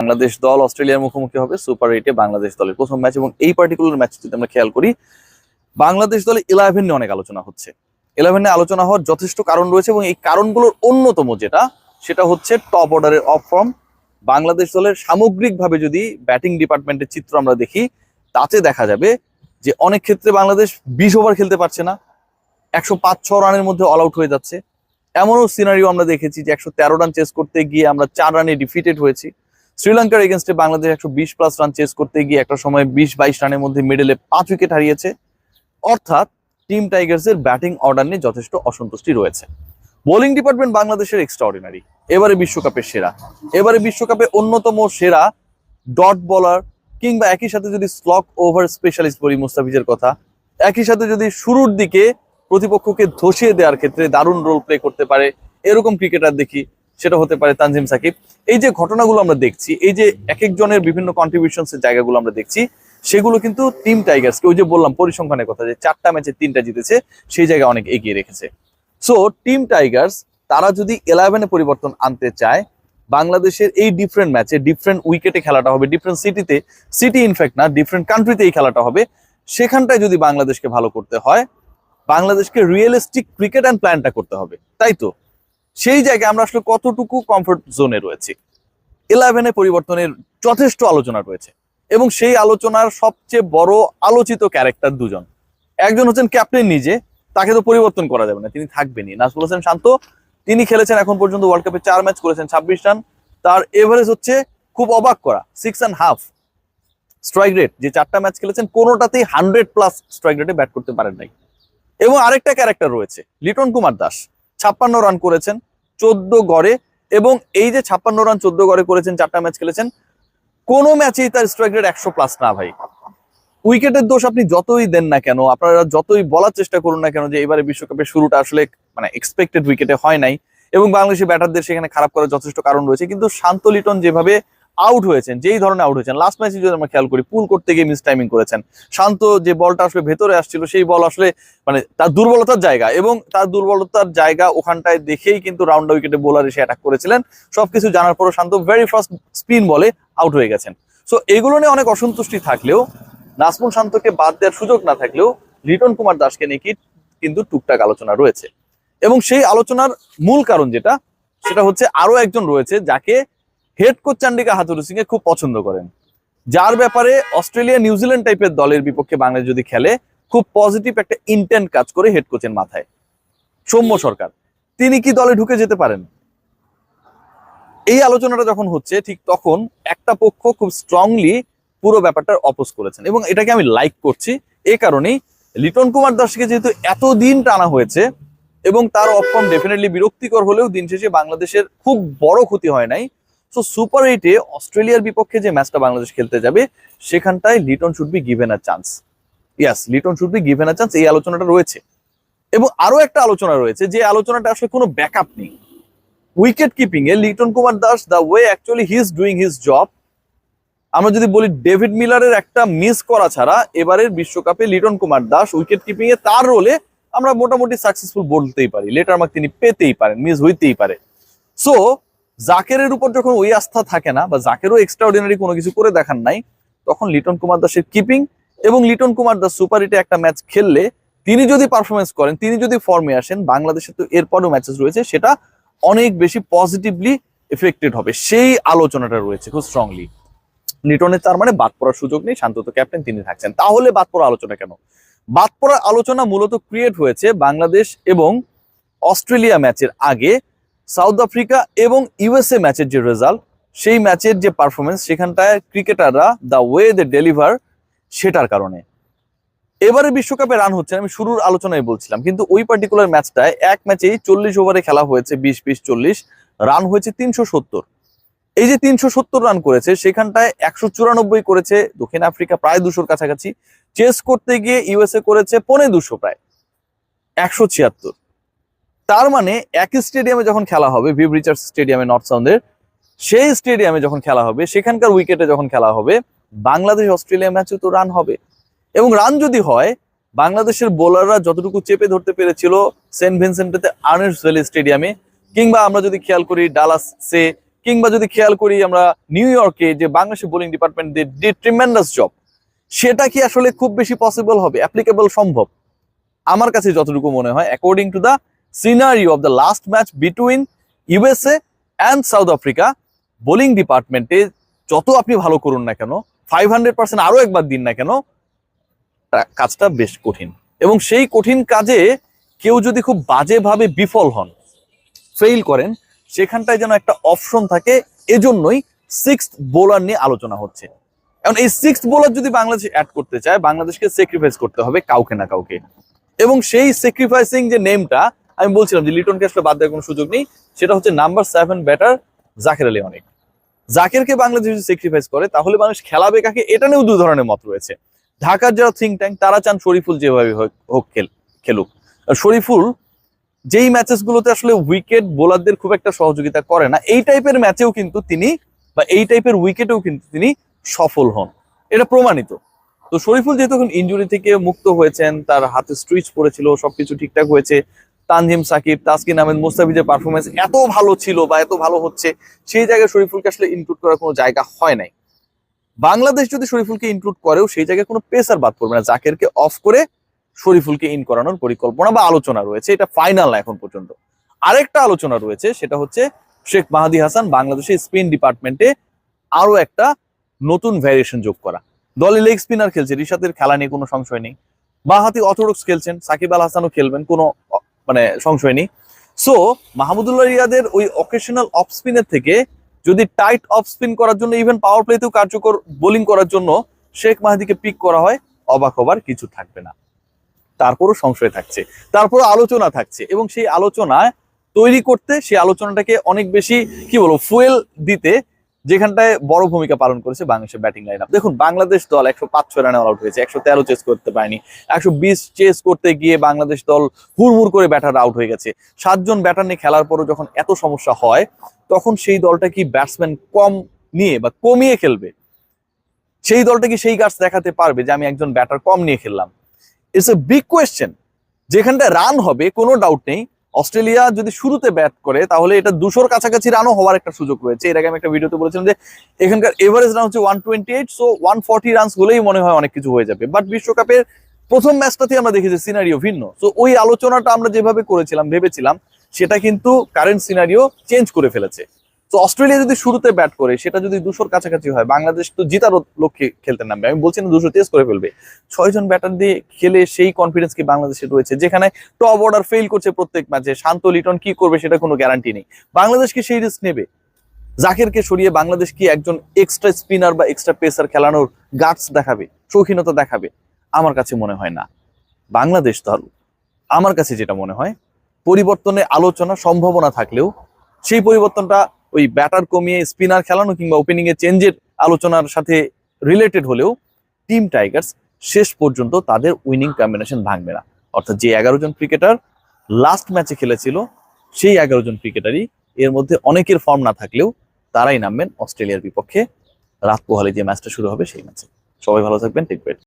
বাংলাদেশ দল অস্ট্রেলিয়ার মুখোমুখি হবে সুপার 8-এ বাংলাদেশ দলের প্রথম ম্যাচ। এবং এই পার্টিকুলার ম্যাচ যদি আমরা খেয়াল করি, বাংলাদেশ দলে 11 নিয়ে অনেক আলোচনা হচ্ছে। 11 নিয়ে আলোচনা হওয়ার যথেষ্ট কারণ রয়েছে এবং এই কারণগুলোর অন্যতম সেটা হচ্ছে টপ অর্ডারের অফ ফর্ম। বাংলাদেশ দলের সামগ্রিকভাবে যদি ব্যাটিং ডিপার্টমেন্টের চিত্র আমরা দেখি, তাতে দেখা যাবে যে অনেক ক্ষেত্রে বাংলাদেশ 20 ওভার খেলতে পারছে না, 105-6 রানের মধ্যে অল আউট হয়ে যাচ্ছে। এমনও সিনারিও আমরা দেখেছি যে 113 রান চেস করতে গিয়ে আমরা 4 রানে ডিফিটেড হয়েছি। শ্রীলঙ্কার এগেনস্টে বাংলাদেশ 120+ রান চেস করতে গিয়ে একটা সময় 20-22 রানের মধ্যে মিডলে 5 উইকেট হারিয়েছে। অর্থাৎ টিম টাইগার্সের ব্যাটিং অর্ডার নিয়ে যথেষ্ট অসন্তুষ্টি রয়েছে। বোলিং ডিপার্টমেন্ট বাংলাদেশের এক্সট্রাঅর্ডিনারি, এবারে বিশ্বকাপের সেরা, এবারে বিশ্বকাপে অন্যতম সেরা ডট বলার, কিংবা একই সাথে যদি স্লক ওভার স্পেশালিস্ট বলি মুস্তাফিজের কথা, একই সাথে যদি শুরুর দিকে প্রতিপক্ষকে ধসিয়ে দেওয়ার ক্ষেত্রে দারুণ রোল প্লে করতে পারে এরকম ক্রিকেটার দেখি, সেটা হতে পারে তানজিম সাকিব। এই যে ঘটনাগুলো আমরা দেখছি, এই যে এক একজনের বিভিন্ন কন্ট্রিবিউশনসের জায়গাগুলো আমরা দেখছি, সেগুলো কিন্তু টিম টাইগার্সকে, ওই যে বললাম পরিসংখ্যানের কথা, যে 4টা ম্যাচে 3টা জিতেছে, সেই জায়গায় অনেক এগিয়ে রেখেছে। সো টিম টাইগার্স তারা যদি 11-এ পরিবর্তন আনতে চায়, বাংলাদেশের এই ডিফারেন্ট ম্যাচে ডিফারেন্ট উইকেটে খেলাটা হবে, ডিফারেন্ট সিটি ইনফ্যাক্ট না, ডিফারেন্ট কান্ট্রিতে এই খেলাটা হবে, সেখানটায় যদি বাংলাদেশকে ভালো করতে হয়, বাংলাদেশকে রিয়েলিস্টিক ক্রিকেট অ্যান্ড প্ল্যানটা করতে হবে, তাই তো? সেই জায়গায় আমরা আসলে কতটুকু কমফোর্ট জোনে রয়েছি। 11-এ পরিবর্তনের যথেষ্ট আলোচনা রয়েছে এবং সেই আলোচনার সবচেয়ে বড় আলোচিত ক্যারেক্টার দুজন। একজন হচ্ছেন ক্যাপ্টেন নিজে, তাকে তো পরিবর্তন করা যাবে না, তিনি থাকবেনই। নাজমুল হোসেন শান্ত, তিনি খেলেছেন এখন পর্যন্ত ওয়ার্ল্ড কাপে 4 ম্যাচ করেছেন 26 রান, তার এভারেজ হচ্ছে খুব অবাক করা 6.5 স্ট্রাইক রেট। যে 4টা ম্যাচ খেলেছেন কোনোটাতেই 100+ স্ট্রাইক রেটে ব্যাট করতে পারেন নাই। এবং আরেকটা ক্যারেক্টার রয়েছে লিটন কুমার দাস, 56 রান করেছেন 14 গড়ে, এবং এই যে 56 রান 14 গড়ে করেছেন, 4টা ম্যাচ খেলেছেন, কোনো ম্যাচেই তার স্ট্রাইক রেট 100+ না ভাই। উইকেটের দোষ আপনি যতই দেন না কেন, আপনারা যতই বলার চেষ্টা করুন না কেন যে এবারে বিশ্বকাপের শুরুটা আসলে মানে এক্সপেক্টেড উইকেটে হয় নাই এবং বাংলাদেশি ব্যাটারদের সেখানে খারাপ করার যথেষ্ট কারণ রয়েছে, কিন্তু শান্ত লিটন যেভাবে আউট হয়েছেন, যেই ধরনের আউট হয়েছেন, লাস্ট ম্যাচে যদি আমরা খেয়াল করি, পুল করতে গিয়ে মিস টাইমিং করেছেন। শান্ত যে বলটা আসলে ভেতরে আসছিল, সেই বল আসলে মানে তার দুর্বলতার জায়গা, এবং তার দুর্বলতার জায়গা ওখানটায় দেখেই কিন্তু রাউন্ড উইকেটে বোলার এসে অ্যাটাক করেছিলেন। সবকিছু জানার পরও শান্ত ভেরি ফার্স্ট স্পিন বলে আউট হয়ে গেছেন। সো এগুলো নিয়ে অনেক অসন্তুষ্টি থাকলেও, নাজমুল শান্তকে বাদ দেওয়ার সুযোগ না থাকলেও, লিটন কুমার দাসকে নিয়ে কিন্তু টুকটাক আলোচনা রয়েছে। এবং সেই আলোচনার মূল কারণ সেটা হচ্ছে আরো একজন রয়েছে যাকে হেড কোচ চান্ডিকা হাথুরু সিং খুব পছন্দ করেন, যার ব্যাপারে অস্ট্রেলিয়া নিউজিল্যান্ড টাইপের দলের বিপক্ষে বাংলাদেশ যদি খেলে খুব পজিটিভ একটা ইন্টেন্ট কাজ করে হেড কোচের মাথায়। সৌম্য সরকার, তিনি কি দলে ঢুকে যেতে পারেন? এই আলোচনাটা যখন হচ্ছে, ঠিক তখন একটা পক্ষ খুব স্ট্রংলি পুরো ব্যাপারটার অপোজ করেছেন, এবং এটাকে আমি লাইক করছি। এই কারণেই লিটন কুমার দাসকে যেহেতু এতদিন টানা হয়েছে এবং তার অফ-ফর্ম ডেফিনেটলি বিরক্তিকর হলেও দিন শেষে বাংলাদেশের খুব বড় ক্ষতি হয় নাই। সো সুপার 8-এ অস্ট্রেলিয়ার বিপক্ষে যে ম্যাচটা বাংলাদেশ খেলতে যাবে, সেখানটায় Liton should be given a chance. Yes, Liton should be given a chance, এই আলোচনাটা রয়েছে। এবং আরো একটা আলোচনা রয়েছে, যে আলোচনাটা আসলে কোনো ব্যাকআপ নেই। Wicket keeping A Liton Kumar Das, the way actually he is doing his job, আমরা যদি বলি ডেভিড মিলারের একটা মিস করা ছাড়া এবারের বিশ্বকাপে লিটন কুমার দাস উইকেট কিপিং এ তার রোলে আমরা মোটামুটি সাকসেসফুল বলতেই পারি। লেটার মার্ক তিনি পেতেই পারেন, মিস হইতেই পারে। সো জাকেরের উপর যখন ওই আস্থা থাকে না, বা জাকেরও এক্সট্রাঅর্ডিনারি কোনো কিছু করে দেখান নাই, তখন লিটন কুমার দাসের কিপিং এবং লিটন কুমার দাস সুপার 8-এ একটা ম্যাচ খেললে তিনি যদি পারফরমেন্স করেন, তিনি যদি ফর্মে আসেন, বাংলাদেশের তো এরপরও ম্যাচেস রয়েছে, সেটা অনেক বেশি পজিটিভলি এফেক্টেড হবে। সেই আলোচনাটা রয়েছে খুব স্ট্রংলি। লিটনের তার মানে বাদ পড়ার সুযোগ নেই, শান্ত তো ক্যাপ্টেন, তিনি থাকছেন। তাহলে বাদ পড়া আলোচনা কেন? বাদ পড়ার আলোচনা মূলত ক্রিয়েট হয়েছে বাংলাদেশ এবং অস্ট্রেলিয়া ম্যাচের আগে সাউথ আফ্রিকা এবং ইউএসএ ম্যাচের যে রেজাল্ট, সেই ম্যাচের যে পারফরমেন্স, সেখানটায় ক্রিকেটাররা দ্য ওয়ে দে ডেলিভার, সেটার কারণে এবারে বিশ্বকাপে রান হচ্ছে। আমি শুরুর আলোচনায় বলছিলাম, কিন্তু ওই পার্টিকুলার ম্যাচটায় এক ম্যাচেই 40 ওভারে খেলা হয়েছে, 20-20-40 রান হয়েছে 370। এই যে 370 রান করেছে, সেখানটায় 194 করেছে দক্ষিণ আফ্রিকা, প্রায় 200-র কাছাকাছি। চেস করতে গিয়ে ইউএসএ করেছে 250, প্রায় 176। তার মানে একই স্টেডিয়ামে যখন খেলা হবে, ভিভ রিচার্ডস স্টেডিয়ামে নর্থ সাউন্ডের, সেই স্টেডিয়ামে যখন খেলা হবে, সেখানকার উইকেটে যখন খেলা হবে, বাংলাদেশ অস্ট্রেলিয়া ম্যাচে তো রান হবে। এবং রান যদি হয়, বাংলাদেশের বোলাররা যতটুকু চেপে ধরতে পেরেছিল সেন্ট ভিনসেন্টেতে আর্নেস্ট ভ্যালি স্টেডিয়ামে, কিংবা আমরা যদি খেয়াল করি ডালাসে কিংবা যদি খেয়াল করি আমরা নিউ ইয়র্কে যে বাংলাদেশের bowling department did tremendous job, সেটা কি আসলে খুব বেশি পসিবল হবে, অ্যাপ্লিকেবল সম্ভব? আমার কাছে যতটুকু মনে হয়, according to the scenario of the last match between USA and south Africa, bowling ডিপার্টমেন্টে যত আপনি ভালো করুন না কেন, 500% আরো একবার দিন না কেন, কাজটা বেশ কঠিন। এবং সেই কঠিন কাজে কেউ যদি খুব বাজেভাবে বিফল হন, ফেইল করেন, সেখানটায় যেন একটা অপশন থাকে। এজন্যই সিক্সথ বোলার নিয়ে আলোচনা হচ্ছে। এখন এই সিক্সথ বোলার যদি বাংলাদেশ অ্যাড করতে চায়, বাংলাদেশকে স্যাক্রিফাইস করতে হবে কাউকে না কাউকে। এবং সেই স্যাক্রিফাইসিং যে নেমটা আমি বলছিলাম যে লিটনকে আসলে বাদ দেওয়ার কোনো সুযোগ নেই, সেটা হচ্ছে নাম্বার 7 ব্যাটার জাকের আলী অনেক। জাকেরকে বাংলাদেশ যদি স্যাক্রিফাইস করে তাহলে বাংলাদেশ খেলাবে কাকে, এটা নিয়েও দুই ধরনের মত রয়েছে। ঢাকার যারা থিঙ্ক ট্যাঙ্ক তারা চান শরীফুল যেভাবে হোক খেলুক। শরীফুল যেই ম্যাচেস গুলোতে আসলে উইকেট বোলারদের খুব একটা সহযোগিতা করে না, এই টাইপের ম্যাচেও কিন্তু তিনি বা এই টাইপের উইকেটেও কিন্তু তিনি সফল হন, এটা প্রমাণিত। তো শরীফুল যেহেতু এখন ইনজুরি থেকে মুক্ত হয়েছেন, তার হাতে স্ট্রিচ পড়েছিল, সবকিছু ঠিকঠাক হয়েছে, তানজিম সাকিব, তাসকিন আহমেদ, মুস্তাফিজের পারফরমেন্স এত ভালো ছিল বা এত ভালো হচ্ছে, সেই জায়গায় শরীফুলকে আসলে ইনক্লুড করার কোনো জায়গা হয় নাই। বাংলাদেশ যদি শরীফুলকে ইনক্লুড করেও সেই জায়গায় কোনো পেসার বাদ পড়বে না, জাকেরকে অফ করে শরীফুলকে ইন করানোর পরিকল্পনা বা আলোচনা রয়েছে, এটা ফাইনাল না এখন পর্যন্ত। আরেকটা আলোচনা রয়েছে, সেটা হচ্ছে শেখ মাহাদি হাসান বাংলাদেশের স্পিন ডিপার্টমেন্টে আরো একটা নতুন ভ্যারিয়েশন যোগ করা। দলে লেগ স্পিনার খেলছে, রিশাদের খেলা নিয়ে কোনো সংশয় নেই, বাঁহাতি অর্থোডক্স খেলছেন, সাকিব আল হাসানও খেলবেন, কোনো সংশয় নেই। সো মাহমুদুল্লাহ রিয়াদের ওই অকেশনাল অফ স্পিনের থেকে যদি টাইট অফ স্পিন করার জন্য, ইভেন পাওয়ার প্লেতেও কার্যকর বোলিং করার জন্য শেখ মাহাদিকে পিক করা হয়, অবাক হবার কিছু থাকবে না। তারপরও সংশয় থাকছে, তারপরও আলোচনা থাকছে, এবং সেই আলোচনা তৈরি করতে, সেই আলোচনাটাকে অনেক বেশি কি বলবো ফুয়েল দিতে যেখানটায় বড় ভূমিকা পালন করেছে বাংলাদেশের ব্যাটিং লাইন আপ। দেখুন, বাংলাদেশ দল 105-6 রানে অল আউট হয়েছে, 113 চেস করতে পারেনি, 120 চেস করতে গিয়ে বাংলাদেশ দল হুড়মুড় করে ব্যাটার আউট হয়ে গেছে। 7 জন ব্যাটার নিয়ে খেলার পরও যখন এত সমস্যা হয়, তখন সেই দলটা কি ব্যাটসম্যান কম নিয়ে বা কমিয়ে খেলবে? সেই দলটা কি সেই গাছ দেখাতে পারবে যে আমি একজন ব্যাটার কম নিয়ে খেললাম? It's a big question. যেখানটা রান হবে কোনো ডাউট নেই, অস্ট্রেলিয়া যদি শুরুতে ব্যাট করে তাহলে এটা 200-র কাছাকাছি রানও হওয়ার একটা সুযোগ রয়েছে। এর আগে আমি একটা ভিডিওতে বলেছিলাম যে এখানকার এভারেজ রান হচ্ছে 128, সো 140 রানস হলেই মনে হয় অনেক কিছু হয়ে যাবে। বাট বিশ্বকাপের প্রথম ম্যাচটাতে আমরা দেখেছি সিনারিও ভিন্ন। সো ওই আলোচনাটা আমরা যেভাবে করেছিলাম, ভেবেছিলাম, সেটা কিন্তু কারেন্ট সিনারিও চেঞ্জ করে ফেলেছে। তো অস্ট্রেলিয়া যদি শুরুতে ব্যাট করে সেটা যদি 200-র কাছাকাছি হয়, বাংলাদেশ তো জিতার লক্ষ্যে খেলতে নামবে। আমি বলছি না 200 চেস করে ফেলবে, 6 জন ব্যাটার দিয়ে খেলে সেই কনফিডেন্স কি বাংলাদেশের রয়েছে? যেখানে টপ অর্ডার ফেল করছে প্রত্যেক ম্যাচে, শান্ত লিটন কি করবে সেটা কোনো গ্যারান্টি নেই। বাংলাদেশ কি সেই রিস্ক নেবে? জাকেরকে সরিয়ে বাংলাদেশ কি একজন এক্সট্রা স্পিনার বা এক্সট্রা পেসার খেলানোর গাটস দেখাবে, শৌখিনতা দেখাবে? আমার কাছে মনে হয় না। বাংলাদেশ দল, আমার কাছে যেটা মনে হয়, পরিবর্তনের আলোচনা সম্ভাবনা থাকলেও সেই পরিবর্তনটা ওই ব্যাটার কমিয়ে স্পিনার খেলানো কিংবা ওপেনিং এ চেঞ্জের আলোচনার সাথে রিলেটেড হলেও টিম টাইগার্স শেষ পর্যন্ত তাদের উইনিং কম্বিনেশন ভাঙবে না। অর্থাৎ যে 11 জন ক্রিকেটার লাস্ট ম্যাচে খেলেছিল, সেই 11 জন ক্রিকেটারই এর মধ্যে অনেকের ফর্ম না থাকলেও তারাই নামবেন অস্ট্রেলিয়ার বিপক্ষে রাত পোহালে যে ম্যাচটা শুরু হবে সেই ম্যাচে। সবাই ভালো থাকবেন, টেক কেয়ার।